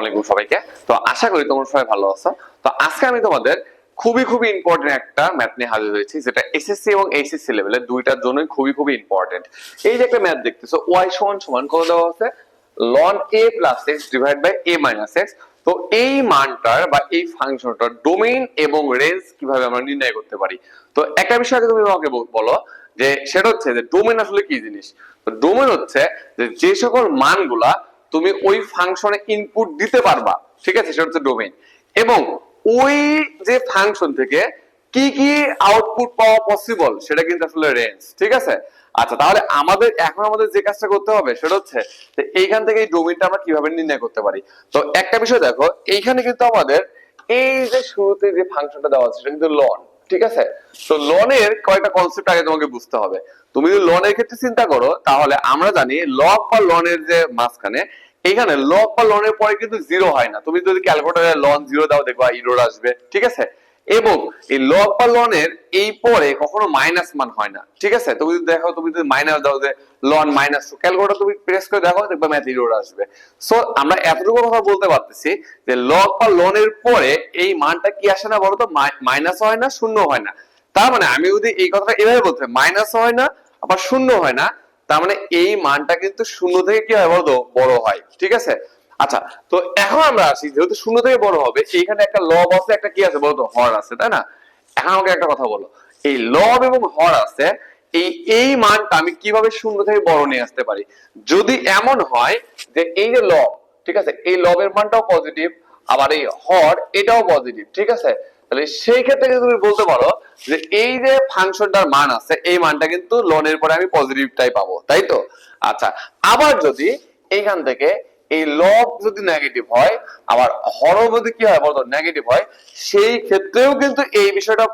আসসালামু সবাইকে। তো আশা করি তোমরা সবাই ভালো আছো। তো আজকে আমি তোমাদের খুবই ইম্পর্টেন্ট একটা ম্যাথ নিয়ে হাজির হয়েছি, যেটা এসএসসি এবং এইচএসসি লেভেলে দুইটার জন্যই খুবই ইম্পর্টেন্ট। এই যে একটা ম্যাথ দেখতেছো, y সমান কত দেওয়া আছে, ln a plus x divide by a minus x। তো এই মানটার বা এই ফাংশনটার ডোমেইন এবং রেঞ্জ কিভাবে আমরা নির্ণয় করতে পারি। তো একটা বিষয় আগে তুমি আমাকে বলো যে সেটা হচ্ছে যে ডোমেইন আসলে কি জিনিস। তো ডোমেইন হচ্ছে যে সকল মানগুলা তুমি ওই ফাংশনে ইনপুট দিতে পারবা, ঠিক আছে, সেটা হচ্ছে ডোমেইন। এবং ওই যে ফাংশন থেকে কি কি আউটপুট পাওয়া পসিবল সেটা কিন্তু আসলে রেঞ্জ, ঠিক আছে। আচ্ছা, তাহলে আমাদের যে কাজটা করতে হবে সেটা হচ্ছে যে এইখান থেকে এই ডোমেইনটা আমরা কিভাবে নির্ণয় করতে পারি। তো একটা বিষয় দেখো, এইখানে কিন্তু আমাদের এই যে শুরুতে যে ফাংশনটা দেওয়া আছে সেটা কিন্তু লন, ঠিক আছে। তো লনের কয়েকটা কনসেপ্ট আগে তোমাকে বুঝতে হবে। তুমি যদি লনের ক্ষেত্রে চিন্তা করো তাহলে আমরা জানি লগ বা লনের যে মাঝখানে, এখানে লগ বা লনের পরে কিন্তু জিরো হয় না। তুমি যদি ক্যালকুলেটরে লন জিরো দাও দেখবা এরর আসবে, ঠিক আছে। এবং এই লগ বা লনের এই পরে কখনো মাইনাস মান হয় না, ঠিক আছে। তুমি যদি দেখো, তুমি যদি মাইনাস দাও যে লন মাইনাস, ক্যালকুলেটর তুমি প্রেস করে দেখো দেখবা ম্যাথ এরর আসবে। সো আমরা এতটুকু কথা বলতে পারতেছি যে লগ বা লনের পরে এই মানটা কি আসে না বলতো, মাইনাস হয় না, শূন্য হয় না। তার মানে আমি যদি এই কথাটা এভাবে বলতে, মাইনাস হয় না আবার শূন্য হয় না, তার মানে এই মানটা কিন্তু শূন্য থেকে কি হয় বলতো, বড় হয়, ঠিক আছে। আচ্ছা, তো এখন আমরা আসি, যেহেতু শূন্য থেকে বড় হবে, এইখানে একটা লব আছে, একটা কি আছে বলতো, হর আছে, তাই না। এখন আমাকে একটা কথা বলো, এই লব এবং হর আছে, এই মানটা আমি কিভাবে শূন্য থেকে বড় নিয়ে আসতে পারি। যদি এমন হয় যে এই যে লব, ঠিক আছে, এই লবের মানটাও পজিটিভ, আবার এই হর এটাও পজিটিভ, ঠিক আছে, তাহলে সেই ক্ষেত্রে তুমি বলতে পারো যে এই যে ফাংশনটার মান আছে এই মানটা কিন্তু লনের পরে আমি পজিটিভটাই পাবো, তাই তো। আচ্ছা, আবার যদি এইখান থেকে এই লব যদি নেগেটিভ হয়, আবার হর যদি কি হয় বলতো, নেগেটিভ হয়, সেই ক্ষেত্রেও কিন্তু এই বিষয়টা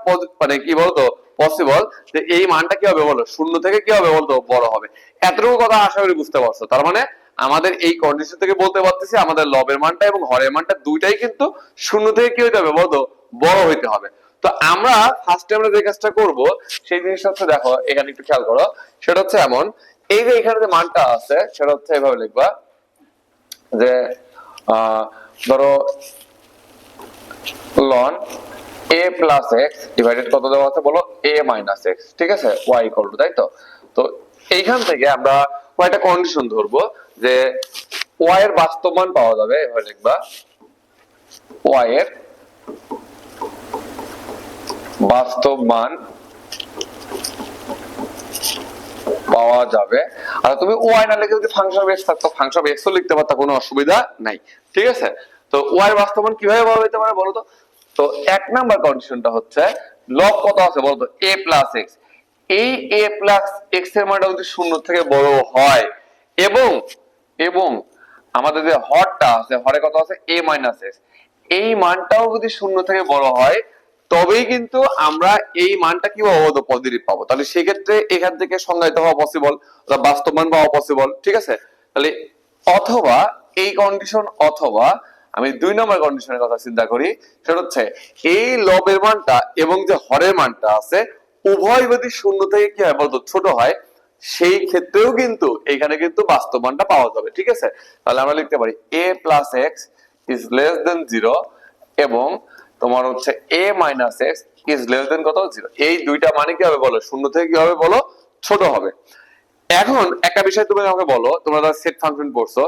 মানে কি বলতো, পসিবল যে এই মানটা কি হবে বলো, শূন্য থেকে কি হবে বলতো, বড় হবে। এতটুকু কথা আশা করি বুঝতে পারছো। তার মানে আমাদের এই কন্ডিশন থেকে বলতে পারতেছি আমাদের লবের মানটা এবং হরের মানটা দুইটাই কিন্তু শূন্য থেকে কি হইতে হবে বলতো, বড় হইতে হবে। তো আমরা ফার্স্টে আমরা যে কাজটা করব সেই জিনিসটা হচ্ছে, দেখো এখানে একটু খেয়াল করো, সেটা হচ্ছে এমন, এই যে এখানে যে মানটা আছে সেটা হচ্ছে এভাবে লিখবা যে ধরো লন a প্লাস এক্স ডিভাইডেড কত দেওয়া আছে বলো, a মাইনাস এক্স, ঠিক আছে, y ইকুয়াল টু, তাই তো। তো এইখান থেকে আমরা কয়টা কন্ডিশন ধরবো যে y এর বাস্তব মান পাওয়া যাবে, এভাবে লিখবা y এর বাস্তব মান পাওয়া যাবে। আর তুমি ওয়াই না লিখে যদি ফাংশন অফ এক্স থাকতো, ফাংশন অফ এক্স ও লিখতে পারতা, কোনো অসুবিধা নাই, ঠিক আছে। তো ওয়াই এর বাস্তব মান কিভাবে পাওয়া যেতে পারে বলতো। তো এক নাম্বার কন্ডিশনটা হচ্ছে লব কত আছে বলতো, a প্লাস এক্স। এই a প্লাস এক্স এর মানটা যদি শূন্য থেকে বড় হয় এবং এবং আমাদের যে হরটা আছে, হরে কত আছে, a মাইনাস এক্স, এই মানটাও যদি শূন্য থেকে বড় হয় তবেই কিন্তু আমরা এই মানটা কি পাবো, পজিটিভ পাবো। তাহলে সেই ক্ষেত্রে এখান থেকে সংজ্ঞায়িত হওয়া পসিবল, বাস্তব মান পাওয়া পসিবল, ঠিক আছে। তাহলে অথবা এই কন্ডিশন, অথবা আমি দুই নম্বর কন্ডিশনের কথা চিন্তা করি, সেটা হচ্ছে এই লবের মানটা এবং যে হরের মানটা আছে উভয় যদি শূন্য থেকে কি হয় বলতো, ছোট হয়, সেই ক্ষেত্রেও কিন্তু এখানে কিন্তু বাস্তব মানটা পাওয়া যাবে, ঠিক আছে। তাহলে আমরা লিখতে পারি a plus x is less than zero এবং তোমার হচ্ছে a minus x is less than কত, জিরো। এই দুইটা মানে কি হবে বলো, শূন্য থেকে কি হবে বলো, ছোট হবে। এখন একটা বিষয় তুমি আমাকে বলো, তোমরা যারা সেট ফাংশন পড়ছো,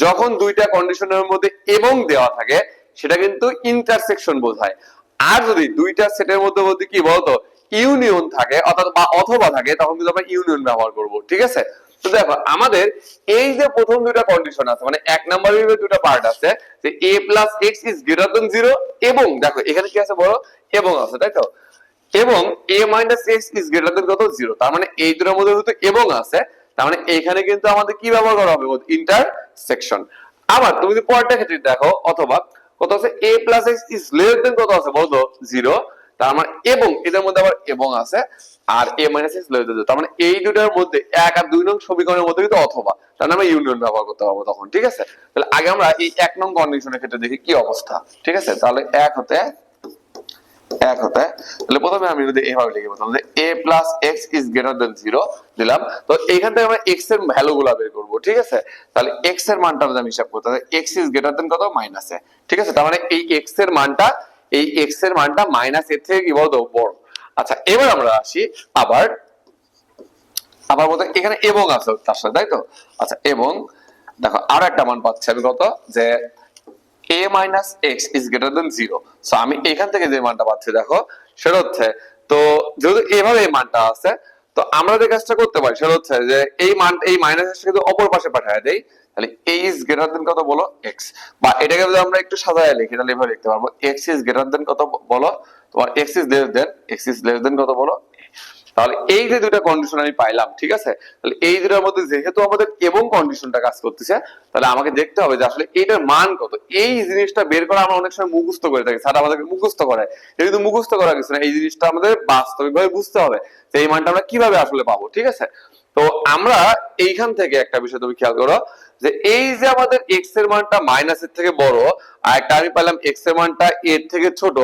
যখন দুইটা কন্ডিশনের মধ্যে এবং দেওয়া থাকে সেটা কিন্তু ইন্টারসেকশন বোঝায়। আর যদি দুইটা সেটের মধ্যে কি বলতো, ইউনিয়ন থাকে অর্থাৎ বা অথবা থাকে, তখন কিন্তু আমরা ইউনিয়ন ব্যবহার করব, ঠিক আছে। তো দেখো আমাদের এই যে প্রথম দুইটা কন্ডিশন আছে, মানে এক নম্বরের দুটো পার্ট আছে যে a plus x is greater than zero, এবং দেখো এখানে কি আছে বড়, এবং আছে, তাই তো। এবং a minus x is greater than কত, জিরো। তার মানে এই দুটোর মধ্যে যেহেতু এবং আছে, তার মানে এইখানে কিন্তু আমাদের কি ব্যবহার করা হবে, ইন্টারসেকশন। আবার তুমি যদি পরেরটা ক্ষেত্রে দেখো, অথবা কত আছে, a plus x is less than কত আছে বলতো, জিরো। তার মানে এবং এদের মধ্যে আবার এবং আছে, আর a minus x less than zero, তার মানে এই দুটার মধ্যে এক আর দুই নং সমীকরণের মধ্যে কিন্তু অথবা, তার মানে ইউনিয়ন ব্যবহার করতে পারবো তখন, ঠিক আছে। তাহলে আগে আমরা এই এক নং কন্ডিশনের ক্ষেত্রে দেখি কি অবস্থা, ঠিক আছে। তাহলে এক হতে এক হতে, তাহলে প্রথমে আমি যদি এভাবে লিখে বলতাম যে a plus x is greater than zero দিলাম, তো এইখান থেকে আমরা এক্স এর ভ্যালু গুলা বের করবো, ঠিক আছে। তাহলে এক্স এর মানটা আমি হিসাব করতে হবে, এক্স ইজ গ্রেটার দেন কত, মাইনাস এ, ঠিক আছে। তার মানে এই এক্স এর মানটা, এই এক্স এর মানটা মাইনাস এর থেকে কি বলতো বড়। আচ্ছা এবার আমরা আসি আবার, আবার বলতে এখানে এবং আছে তার সাথে, তাই তো। আচ্ছা এবং দেখো আরো একটা মান পাচ্ছি আমি কত, যে a minus x is greater than zero. So আমি এখান থেকে যে মানটা পাচ্ছি দেখো, সেটা হচ্ছে, তো যেহেতু এভাবে এই মানটা আছে, তো আমরা যে কাজটা করতে পারি সেটা হচ্ছে যে এই মান, এই মাইনাস এক্স কিন্তু অপর পাশে পাঠিয়ে দেই, তাহলে a ইজ গ্রেটার দেন কত বলো, এক্স। বা এটাকে যদি আমরা একটু সাজায় লিখি তাহলে এভাবে লিখতে পারবো, এক্স ইজ গ্রেটার দেন কত বলো, তোমার x is less than, x is less than কত বলো। তাহলে এই যে দুটো কন্ডিশন আমি পাইলাম, ঠিক আছে। তাহলে এই দুটোর মধ্যে যেহেতু আমাদের এবং কন্ডিশনটা কাজ করতেছে, তাহলে আমাকে দেখতে হবে যে আসলে এটার মান কত। এই জিনিসটা বের করা আমরা অনেক সময় মুখস্থ করে থাকি, স্যার আমাদেরকে মুখস্থ করায়, এটা কিন্তু মুখস্থ করা কিছু না, এই জিনিসটা আমাদের বাস্তবিকভাবে বুঝতে হবে যে এই মানটা আমরা কিভাবে আসলে পাবো, ঠিক আছে। তো আমরা এইখান থেকে একটা বিষয় তুমি খেয়াল করো, যে এই যে আমাদের এক্স এর মানটা মাইনাস এর থেকে বড়, আর একটা আমি পেলাম এক্স এর মানটা এর থেকে ছোট,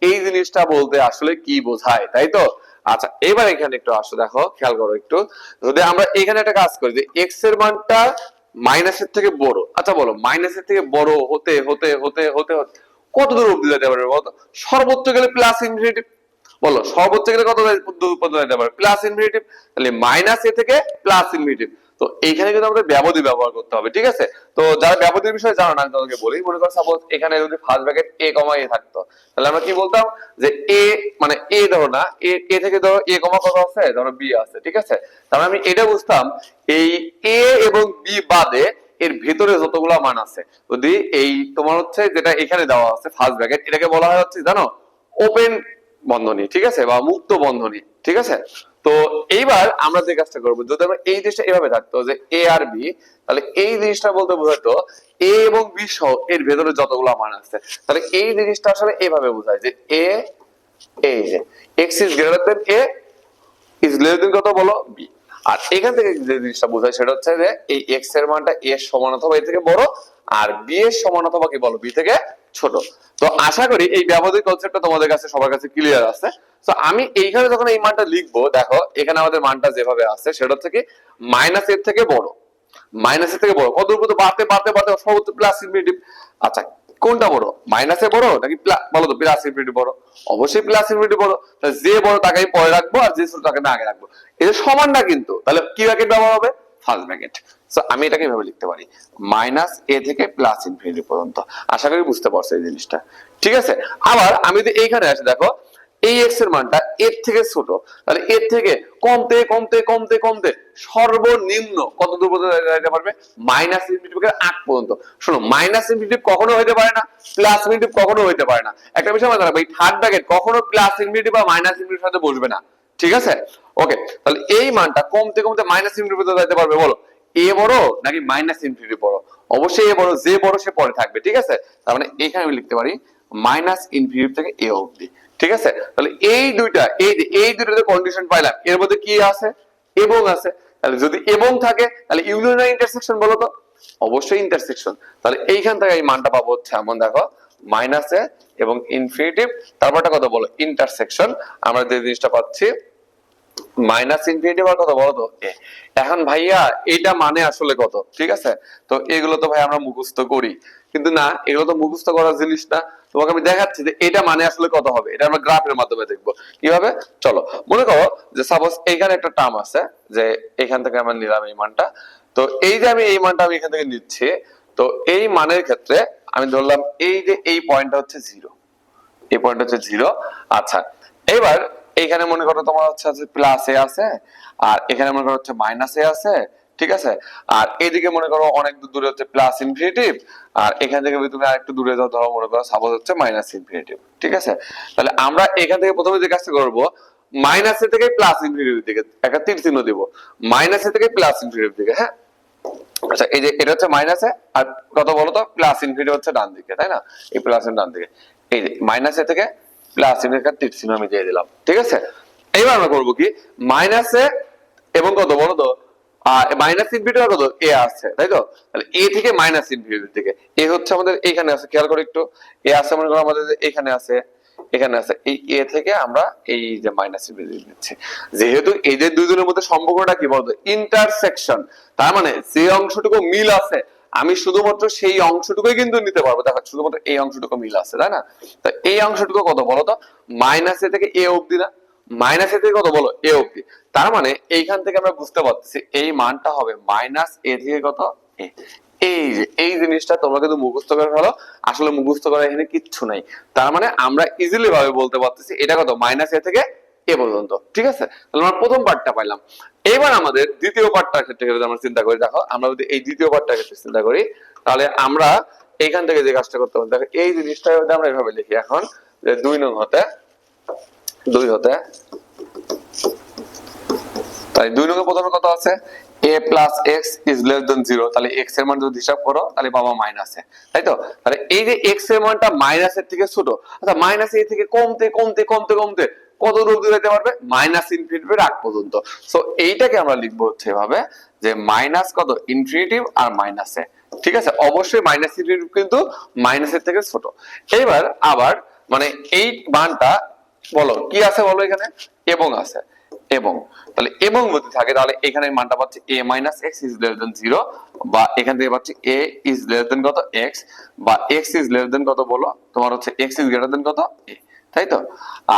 এই জিনিসটা বলতে আসলে কি বোঝায়, তাই তো। আচ্ছা এবার এখানে একটু আসো, দেখো খেয়াল করো একটু, যদি আমরা এখানে একটা কাজ করি যে এক্স এর মানটা মাইনাসের থেকে বড়, আচ্ছা বলো মাইনাসের থেকে বড় হতে হতে হতে হতে হতে কত দূর অব্দি যেতে পারবে বলো তো? সর্বোচ্চ গেলে প্লাস ইনফিনিটি, বলো সর্বোচ্চ গেলে কত দূর পর্যন্ত যেতে পারবে, প্লাস ইনফিনিটি। তাহলে মাইনাস এ থেকে প্লাস ইনফিনিটি, তো এইখানে কিন্তু আমাদের ব্যবধি ব্যবহার করতে হবে, ঠিক আছে। তো যারা ব্যবধির বিষয়ে জানো না আমি তোমাকে বলি, মনে করো সাপোজ এখানে যদি first bracket a comma a থাকতো, তাহলে আমরা কি বলতাম যে a মানে a ধরো না, a থেকে ধরো a কমা কত আছে, ধরো b আছে, ঠিক আছে। তাহলে আমি এটা বুঝতাম এই a এবং b বাদে এর ভেতরে যতগুলো মান আছে, যদি এই তোমার হচ্ছে যেটা এখানে দেওয়া আছে ফার্স্ট ব্র্যাকেট, এটাকে বলা হয় হচ্ছে জানো ওপেন বন্ধনী, ঠিক আছে, বা মুক্ত বন্ধনী, ঠিক আছে। তো এইবার আমরা যে কাজটা করবো, যদি আমরা এই জিনিসটা এভাবে থাকতো যে এ আর বি, তাহলে এই জিনিসটা বলতে বোঝাতো এ এবং বি সহ এর ভেতরে যতগুলো মান আছে, তাহলে এই জিনিসটা আসলে এইভাবে বোঝায় যে এ, এই যে x is greater than A is less than কত বলো, বি। আর এখান থেকে যে জিনিসটা বোঝায় সেটা হচ্ছে যে এই এক্স এর মানটা এ এর সমান অথবা এ থেকে বড়, আর বি এর সমান অথবা কি বলো বি থেকে ছোট। তো আশা করি এই ব্যবধান কনসেপ্টটা তোমাদের কাছে সবার কাছে ক্লিয়ার আছে। তো আমি এইখানে যখন এই মানটা লিখবো, দেখো এখানে আমাদের মানটা যেভাবে আছে সেটা হচ্ছে কি মাইনাস এর থেকে বড়, মাইনাসের থেকে বড় কত দূর পর্যন্ত বাড়তে বাড়তে বাড়তে সর্বোচ্চ প্লাস ইনফিনিটি। আচ্ছা কোনটা বড়, মাইনাসে বড় নাকি বলো তো প্লাস ইনফিনিটি বড়? অবশ্যই প্লাস ইনফিনিটি বড়, তাহলে যে বড় তাকে আমি পরে রাখবো আর যে ছোট তাকে আমি আগে রাখবো। এটা সমান না কিন্তু, তাহলে কি ব্র্যাকেট ব্যবহার হবে, ফার্স্ট ব্র্যাকেট। সো আমি এটাকে এভাবে লিখতে পারি মাইনাস এ থেকে প্লাস ইনফিনিটি পর্যন্ত। আশা করি বুঝতে পারছো এই জিনিসটা, ঠিক আছে। আবার আমি যদি এইখানে আসি, দেখো এই এক্স এর মানটা এর থেকে ছোট, তাহলে এর থেকে কমতে কমতে কমতে কমতে সর্বনিম্ন কত দূর পর্যন্ত যেতে পারবে, মাইনাস ইনফিনিটিভ আগ পর্যন্ত। শোনো মাইনাস ইনফিনিটিভ কখনো হইতে পারে না, প্লাস ইনফিনিটিভ কখনো হইতে পারে না। একটা বিষয় মাথায় রাখবে, এই থার্ড ব্র্যাকেট কখনো প্লাস ইনফিনিটিভ বা মাইনাস ইনফিনিটিভ সাথে বসবে না, ঠিক আছে। ওকে, তাহলে এই মানটা কমতে কমতে মাইনাস ইনফিনিটিভ পর্যন্ত যেতে পারবে, বলো এ বড় নাকি মাইনাস ইনফিনিটিভ বড়? অবশ্যই এ বড়, যে বড় সে পরে থাকবে, ঠিক আছে। তার মানে এখানে আমি লিখতে পারি মাইনাস ইনফিনিটিভ থেকে এ অবধি, ঠিক আছে। তাহলে এই দুইটা, এই দুইটাতে কন্ডিশন পাইলাম, এর মধ্যে কি আছে, এবং আছে। তাহলে যদি এবং থাকে তাহলে ইউনিয়ন না ইন্টারসেকশন বলো তো? অবশ্যই ইন্টারসেকশন। তাহলে এইখান থেকে এই মানটা পাবো হচ্ছে এমন, দেখো মাইনাসে এবং ইনফিনিটিভ, তারপরটা কত বলো ইন্টারসেকশন, আমরা যে জিনিসটা পাচ্ছি মাইনাস ইনফিনিটি আর কত বলো তো এ। এখন ভাইয়া এটা মানে আসলে কত, ঠিক আছে। তো এগুলো তো ভাই আমরা মুখস্থ করি, কিন্তু না এগুলো তো মুখস্থ করার জিনিস না। তোমাকে আমি দেখাচ্ছি যে এটা মানে আসলে কত হবে, এটা আমরা গ্রাফের মাধ্যমে দেখবো কিভাবে। চলো মনে করো যে সাপোজ এইখানে একটা টার্ম আছে, যে এখান থেকে আমরা নিলাম এই মানটা, তো এই যে আমি এই মানটা আমি এখান থেকে নিচ্ছি, তো এই মানের ক্ষেত্রে আমি ধরলাম এই যে এই পয়েন্টটা হচ্ছে জিরো, এই পয়েন্ট হচ্ছে জিরো। আচ্ছা এবার এইখানে মনে করো তোমার হচ্ছে প্লাস এ আছে, আর এখানে মনে করো হচ্ছে মাইনাস এ আছে, ঠিক আছে। আর এদিকে মনে করো অনেক দূরে হচ্ছে প্লাস ইনফিনিটিভ, আর এখান থেকে তুমি আরেকটু দূরে যাও, ধরো মনে করো সাপোজ হচ্ছে মাইনাস ইনফিনিটিভ, ঠিক আছে। তাহলে আমরা এখান থেকে প্রথমে যে কাজটা করবো, মাইনাস এ থেকে প্লাস ইনফিনিটিভ দিকে একটা তীর চিহ্ন দিব, মাইনাস এ থেকে প্লাস ইনফিনিটিভ দিকে, হ্যাঁ। আচ্ছা এই যে এটা হচ্ছে মাইনাসে, আর কত বলতো প্লাস ইনফিনিটি হচ্ছে ডান দিকে, তাই না, এই প্লাস এর ডান দিকে, এই যে মাইনাসে থেকে প্লাস ইনফিনিটি তীর চিহ্ন আমি দিয়ে দিলাম, ঠিক আছে। এবার আমরা করবো কি মাইনাসে এবং কত বলতো মাইনাস ইনফিনিটি কত এ আসছে, তাই তো। তাহলে এ থেকে মাইনাস ইনফিনিটির দিকে এ হচ্ছে আমাদের এখানে আছে, খেয়াল করে একটু এ আছে মনে করো আমাদের এখানে আছে, এখানে আছে এই এ থেকে আমরা এই যে মাইনাস বেরিয়ে নিচ্ছি। যেহেতু এদের দুইজনের মধ্যে সম্পর্কটা কি বলতো, ইন্টারসেকশন, তার মানে যে অংশটুকু মিল আছে আমি শুধুমাত্র সেই অংশটুকুই কিন্তু নিতে পারবো। দেখো শুধুমাত্র এই অংশটুকু মিল আছে, তাই না? তো এই অংশটুকু কত বলো তো, মাইনাস এ থেকে এ অবধি না, মাইনাস এ থেকে কত বলো, এ অবধি। তার মানে এইখান থেকে আমরা বুঝতে পারতেছি এই মানটা হবে মাইনাস এ থেকে কত, এ। এই যে এই জিনিসটা তোমরা কিন্তু মুখস্থ করে ফেলো, আসলে মুখস্থ করা এখানে কিচ্ছু নাই। তার মানে আমরা ইজিলি ভাবে বলতে পারতেছি এটা কত, মাইনাস এ থেকে এ পর্যন্ত। ঠিক আছে, তাহলে আমরা প্রথম পার্টটা পাইলাম। এবার আমাদের দ্বিতীয় পার্টটার ক্ষেত্রে যদি আমরা চিন্তা করি, দেখো আমরা যদি এই দ্বিতীয় পার্টটার ক্ষেত্রে চিন্তা করি, তাহলে আমরা এইখান থেকে যে কাজটা করতে পারি, দেখো এই জিনিসটা যদি আমরা এভাবে লিখি এখন, যে 2 নং হতে 2 হতে, তাই 2 নং এ প্রথমে কত আছে, a plus x is less than 0, তাহলে x এর মান যদি হিসাব করো তাহলে পাবো মাইনাসে, তাই তো? তাহলে এই যে x এর মানটা মাইনাসের থেকে ছোট, আচ্ছা মাইনাস এ থেকে কমতে কমতে কমতে কমতে কত দূর অবধি যেতে পারবে, মাইনাস ইনফিনিটির আগ পর্যন্ত। সো এইটাকে আমরা লিখবো হচ্ছে এভাবে, যে মাইনাস কত, ইনফিনিটিভ আর মাইনাসে। ঠিক আছে, অবশ্যই মাইনাস ইনফিনিটিভ কিন্তু মাইনাসের থেকে ছোট। এবার আবার মানে এই মানটা বলো কি আছে, বলো এখানে এবং আছে, এবং তাহলে এবং যদি থাকে তাহলে এখানে মানটা পাচ্ছি a minus x is less than 0, বা এখান থেকে পাচ্ছি a is less than কত, x, বা x is less than কত বলো তোমার হচ্ছে x is greater than কত, a, তাই তো?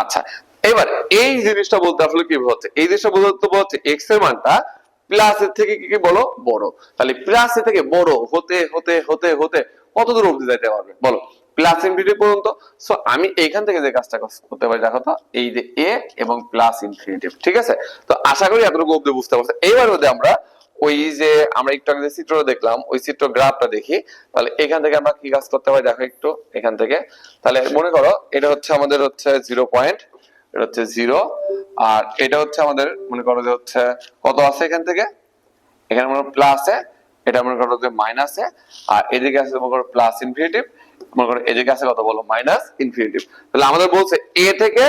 আচ্ছা, এবার এই জিনিসটা বলতে আসলে কি হচ্ছে, এই জিনিসটা বলতে হচ্ছে x এর মানটা প্লাস এর থেকে কি কি বলো, বড়। তাহলে প্লাস এর থেকে বড় হতে হতে হতে হতে কত দূর অবধি যেতে পারবে বলো, প্লাস ইনফিনিটি পর্যন্ত। সো আমি এইখান থেকে যে কাজটা করতে পারি দেখো তো, এই যে a এবং প্লাস ইনফিনিটি। ঠিক আছে, তো আশা করি এতটুকু অবধি বুঝতে পারছো। এইবার যদি আমরা ওই যে আমরা একটু আগে যে চিত্রটা দেখলাম ওই চিত্র গ্রাফটা দেখি, তাহলে এখান থেকে আমরা কি কাজ করতে পারি দেখো একটু এখান থেকে। তাহলে মনে করো এটা হচ্ছে আমাদের হচ্ছে 0 পয়েন্ট, এটা হচ্ছে 0, আর এটা হচ্ছে আমাদের মনে করো যে হচ্ছে কত আছে এখান থেকে, এখানে মনে করো প্লাসে, এটা মনে করো যে মাইনাসে, আর এদিকে আছে মনে করো প্লাস ইনফিনিটিভ, মনে করো এদিকে আছে কত বলো, মাইনাস ইনফিনিটিভ। তাহলে আমাদের বলছে এ থেকে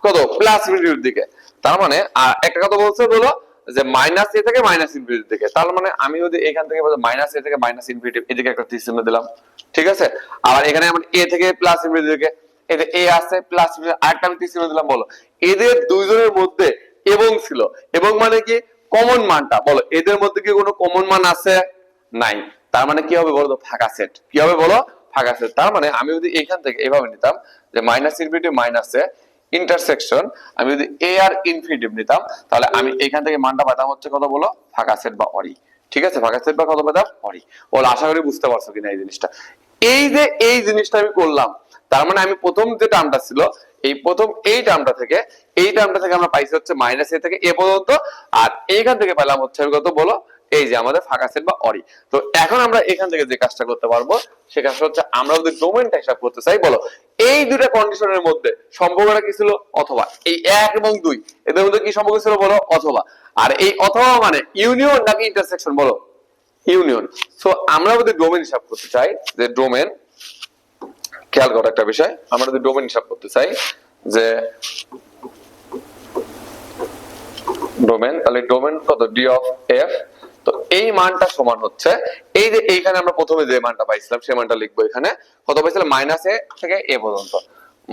কত, প্লাস ইনফিনিটিভ দিকে। তার মানে আর একটা কথা বলছে বলো যে মাইনাস এ থেকে মাইনাস ইনফিনিটিভ দিকে। তার মানে আমি যদি এখান থেকে মাইনাস এ থেকে মাইনাস ইনফিনিটিভ এদিকে একটা তীর চিহ্ন দিলাম, ঠিক আছে। আর এখানে আমরা এ থেকে প্লাস ইনফিনিটিভ দিকে, এটা এ আছে প্লাস আরেকটা আমি তীর চিহ্ন দিলাম। বলো এদের দুইজনের মধ্যে এবং ছিল, এবং মানে কি কমন মানটা বলো, এদের মধ্যে কি কোনো কমন মান আছে, নাই। তার মানে কি হবে বলো তো, ফাঁকা সেট। কি হবে বলো, ফাঁকা সেট। তার মানে আমি যদি এখান থেকে এভাবে নিতাম যে মাইনাস ইনফিনিটিভ মাইনাসে ইন্টারসেকশন, আমি যদি এ আর ইনফিনিটিভ নিতাম তাহলে আমি এখান থেকে মানটা পেতাম হচ্ছে কত বলো, ফাঁকা সেট বা অরি। ঠিক আছে, ফাঁকা সেট বা কত পেতাম, অরি। বলো আশা করি বুঝতে পারছো কিনা এই জিনিসটা। এই যে এই জিনিসটা আমি করলাম, তার মানে আমি প্রথম যে টার্মটা ছিল এই প্রথম এই টার্মটা থেকে আমরা পাইছি হচ্ছে মাইনাস এ থেকে এ পর্যন্ত, আর এইখান থেকে পেলাম হচ্ছে কত বলো, এই যে আমাদের ফাঁকা সেট বা অরি। তো এখন আমরা এখান থেকে যে কাজটা করতে পারবো সে কাজটা হচ্ছে আমরা যদি ডোমেইনটা হিসাব করতে চাই, বলো এই দুইটা কন্ডিশনের মধ্যে সম্পর্কটা কি ছিল, অথবা এই 1 এবং 2 এদের মধ্যে কি সম্পর্ক ছিল বলো, অথবা। আর এই অথবা মানে ইউনিয়ন নাকি ইন্টারসেকশন বলো, ইউনিয়ন। সো আমরা যদি ডোমেইন হিসাব করতে চাই, যে ডোমেইন, খেয়াল করো একটা বিষয়, আমরা যদি ডোমেইন হিসাব করতে চাই যে ডোমেইন, তাহলে ডোমেইন কত, ডি অফ এফ। তো এই মানটা সমান হচ্ছে এই যে এইখানে আমরা প্রথমে যে মানটা পাইছিলাম সেই মানটা লিখবো এখানে, কত পাইছিলাম, মাইনাস এ থেকে এ পর্যন্ত,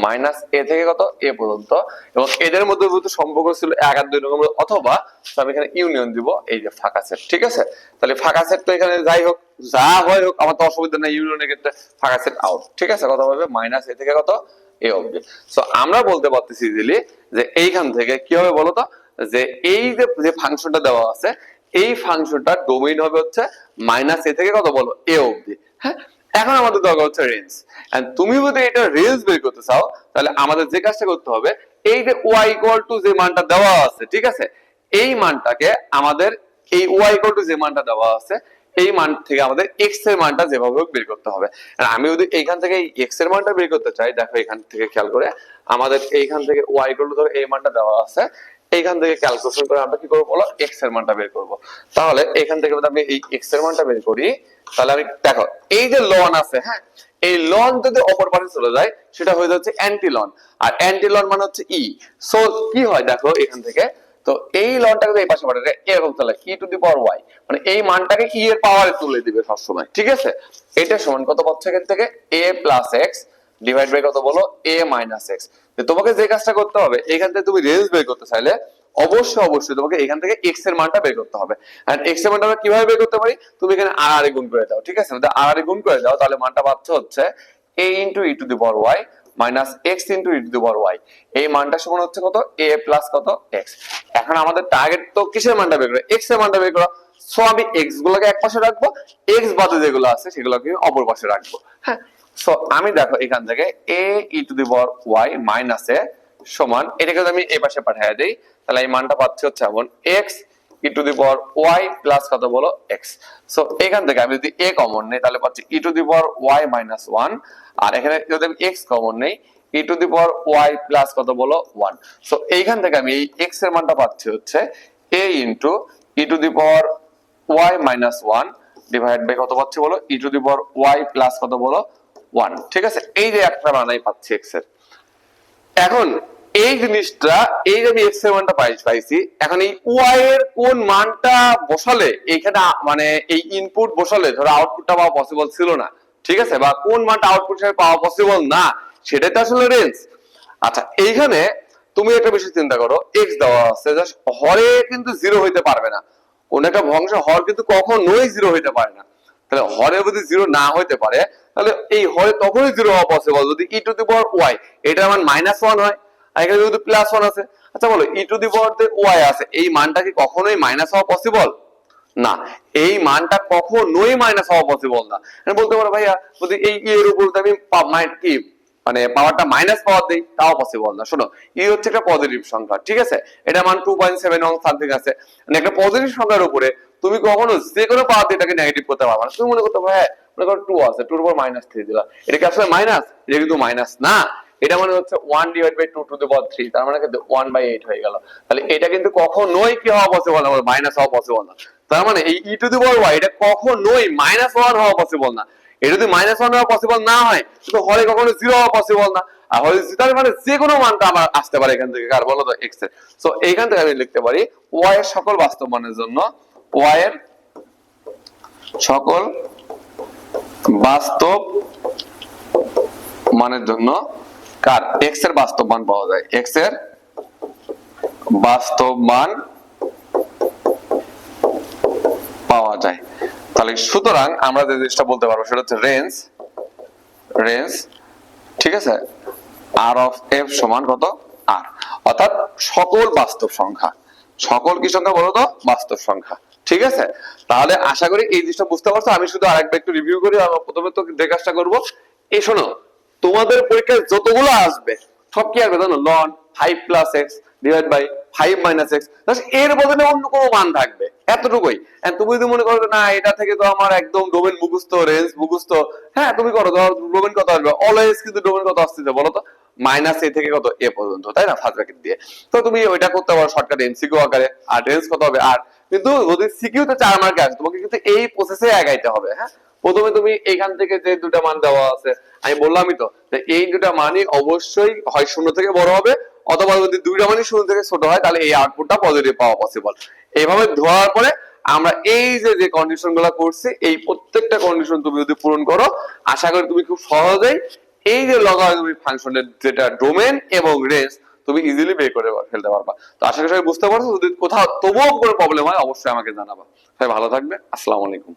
মাইনাস এ থেকে কত, এ পর্যন্ত। এবং এদের মধ্যে যেহেতু সম্পর্ক ছিল 1 আর 2 রকমের অথবা, আমি এখানে ইউনিয়ন দিব এই যে ফাঁকা সেট। ঠিক আছে, তাহলে ফাঁকা সেট তো এখানে যাই হোক যা হয় হোক আমার তো অসুবিধা নাই, ইউনিয়নের ক্ষেত্রে ফাঁকা সেট আউট। ঠিক আছে, কথা বলবে মাইনাস এ থেকে কত, এ অবধি। সো আমরা বলতে পারতেছি ইজিলি যে এইখান থেকে কি হবে বলতো, যে এই যে ফাংশনটা দেওয়া আছে এই ফাংশনটা ডোমেইন হবে হচ্ছে মাইনাস এ থেকে কত বলো, এ অবধি। হ্যাঁ, এখন আমাদের দরকার হচ্ছে রেঞ্জ। এন্ড তুমি যদি এটা রেঞ্জ বের করতে চাও তাহলে আমাদের যে কাজটা করতে হবে, এই যে y ইকুয়াল টু যে মানটা দেওয়া আছে, ঠিক আছে, এই মানটাকে আমাদের এই y ইকুয়াল টু যে মানটা দেওয়া আছে এই মান থেকে আমাদের x এর মানটা যেভাবে হোক বের করতে হবে। আমি যদি এইখান থেকে এই x এর মানটা বের করতে চাই, দেখো এখান থেকে খেয়াল করে আমাদের এইখান থেকে y ইকুয়াল টু ধরো এই মানটা দেওয়া আছে, এইখান থেকে ক্যালকুলেশন করে আমরা কি করবো বলো, x এর মানটা বের করব। তাহলে এখান থেকে যদি আমি এই x এর মানটা বের করি, তাহলে আমি দেখো এই যে লন আছে, হ্যাঁ, এই লন যদি অপর পাশে চলে যায় সেটা হয়ে যাচ্ছে অ্যান্টি লন, আর অ্যান্টি লন মানে হচ্ছে ই। সো কি হয় দেখো এখান থেকে, তো এই লনটাকে যদি এই পাশে পাঠাতে এরকম তাহলে e to the power y, মানে এই মানটাকে e এর পাওয়ারে তুলে দিবে সবসময়। ঠিক আছে, এটা সমান কত পাচ্ছ এখান থেকে, a plus x divide by কত বলো a মাইনাস এক্স। তোমাকে যে কাজটা করতে হবে, এখান থেকে তুমি রেঞ্জ বের করতে চাইলে অবশ্যই তোমাকে এখান থেকে x এর মানটা বের করতে হবে। এন্ড x এর মানটা আমরা কিভাবে বের করতে পারি, তুমি এখানে r এ গুণ করে দাও, ঠিক আছে? যদি r এ গুণ করে দাও তাহলে মানটা পাচ্ছ হচ্ছে a into e to the power y minus x into e to the power y। এই মানটা সমান হচ্ছে কত, a প্লাস কত x। এখন আমাদের টার্গেট তো কিসের মানটা বের করা, x এর মানটা বের করা। সো আমি x গুলোকে এক পাশে রাখবো, x বাদে যেগুলো আছে সেগুলোকে অপর পাশে রাখবো। হ্যাঁ, সো আমি দেখো এখান থেকে a e to the power y minus a সমান, এটাকে যদি আমি এই পাশে পাঠিয়ে দেই তাহলে এই মানটা পাচ্ছি হচ্ছে এমন x e to the power y plus কত বলো x। সো এখান থেকে আমি যদি a কমন নেই তাহলে পাচ্ছি e to the power y minus 1, আর এখানে যদি আমি x কমন নেই e to the power y plus কত বলো 1। সো এইখান থেকে আমি এই x এর মানটা পাচ্ছি হচ্ছে a into e to the power y minus 1 divide by কত পাচ্ছি বলো e to the power y plus কত বলো 1। ঠিক আছে, এই যে একটা মানই পাচ্ছি x এর। এখন এই জিনিসটা, এই যে আমি x এর মানটা পাইছি, এখন এই y এর কোন মানটা বসালে এখানে মানে এই ইনপুট বসালে ধরো আউটপুটটা পাওয়া পসিবল ছিল না, ঠিক আছে, বা কোন মানটা আউটপুট হিসেবে পাওয়া পসিবল না, সেটাই তো আসলে রেঞ্জ। আচ্ছা, এইখানে তুমি একটা বিষয় চিন্তা করো, x দেওয়া আছে, জাস্ট হরে কিন্তু জিরো হইতে পারবে না। কোন একটা ভগ্নাংশ হর কিন্তু কখনোই জিরো হইতে পারে না। তাহলে হরে যদি জিরো না হইতে পারে তাহলে এই হরে তখনই জিরো হওয়া পসিবল যদি ই টু দি পাওয়ার ওয়াই এটা আমার মাইনাস 1 হয়, আর এখানে যদি প্লাস 1 আছে। আচ্ছা বলো, ই টু দি পাওয়ার ওয়াই আছে, এই মানটা কি কখনোই মাইনাস হওয়া পসিবল না? এই মানটা কখনোই মাইনাস হওয়া পসিবল না। আমি বলতে পারো ভাইয়া যদি এই এর উপর আমি কি মানে পাওয়ারটা মাইনাস পাওয়ার দেই, তাও পসিবল না। শোনো, ই হচ্ছে একটা পজিটিভ সংখ্যা, ঠিক আছে, এটা মান 2.7 সামথিং আছে, মানে একটা পজিটিভ সংখ্যার উপরে তুমি কখনো যে কোনো পাওয়ার দিয়ে এটাকে নেগেটিভ করতে পারবে না। তুমি মনে করতে পারো হ্যাঁ, মনে করো 2 আছে, 2 এর উপর -3 দিলা, এটা কি আসলে মাইনাস? এটা কিন্তু মাইনাস না, এটা মানে হচ্ছে 1 ডিভাইড বাই 2 টু দি পাওয়ার 3, তার মানে কিন্তু 1/8 হয়ে গেল। তাহলে এটা কিন্তু কখনোই কি হওয়া পসিবল না, মাইনাস হওয়া পসিবল না। তার মানে এই ই টু দি পাওয়ার y এটা কখনোই -1 হওয়া পসিবল না। এটা যদি -1 হওয়া পসিবল না হয় তো হরে কখনো 0 হওয়া পসিবল না। আর হরে তার মানে যে কোনো মানটা আমার আসতে পারে এখান থেকে, কার বলো তো x এর। সো এইখান থেকে আমি লিখতে পারি y এর সকল বাস্তব মানের জন্য, y এর সকল বাস্তব মানের জন্য কার x এর বাস্তব মান পাওয়া যায়, x এর বাস্তব মান পাওয়া যায়। তাহলে সুতরাং আমরা যে জিনিসটা বলতে পারবো সেটা হচ্ছে রেঞ্জ, ঠিক আছে, r অফ f সমান কত r, অর্থাৎ সকল বাস্তব সংখ্যা, সকল কি সংখ্যা বলো তো বাস্তব সংখ্যা। ঠিক আছে, তাহলে আশা করি এই জিনিসটা বুঝতে পারছো। আমি শুধু আরেকবার একটু রিভিউ করি, আমরা প্রথমে তো যে কাজটা করবো, এই শোনো, তোমাদের পরীক্ষায় যতগুলো আসবে সব কি আসবে জানো, ln 5 plus x divide by 5 minus x, এর বদলে অন্য কোনো মান থাকবে, এতটুকুই। তুমি যদি মনে করো না এটা থেকে তো আমার একদম ডোমেন মুখস্থ, রেঞ্জ মুখস্থ, হ্যাঁ তুমি করো, ধর ডোমেন কত আসবে, অলওয়েজ কিন্তু ডোমেন কত আসছে বলো তো, মাইনাস এ থেকে কত এ পর্যন্ত, তাই না, ফার্স্ট ব্র্যাকেট দিয়ে। তো তুমি ওইটা করতে পারো শর্টকাট এমসিকিউ আকারে, আর রেঞ্জ কত হবে আর, কিন্তু যদি সিকিউ তে 4 মার্কে আসে তোমাকে কিন্তু এই প্রসেসে আগাইতে হবে। হ্যাঁ, প্রথমে তুমি এইখান থেকে যে দুটো মান দেওয়া আছে, আমি বললামই তো যে এই দুটো মানই অবশ্যই হয় শূন্য থেকে বড় হবে, অথবা যদি দুইটা মানই শূন্য থেকে ছোট হয় তাহলে এই আউটপুটটা পজিটিভ পাওয়া পসিবল। এইভাবে ধোয়ার পরে আমরা এই যে কন্ডিশন গুলা করছি, এই প্রত্যেকটা কন্ডিশন তুমি যদি পূরণ করো, আশা করি তুমি খুব সহজেই এই যে লগারিদমিক ফাংশনের যেটা ডোমেন এবং রেঞ্জ তুমি ইজিলি বের করে ফেলতে পারবা। তো আশা করি সবাই বুঝতে পারছো। যদি কোথাও তবুও কোনো প্রবলেম হয় অবশ্যই আমাকে জানাবা। সবাই ভালো থাকবে, আসসালামু আলাইকুম।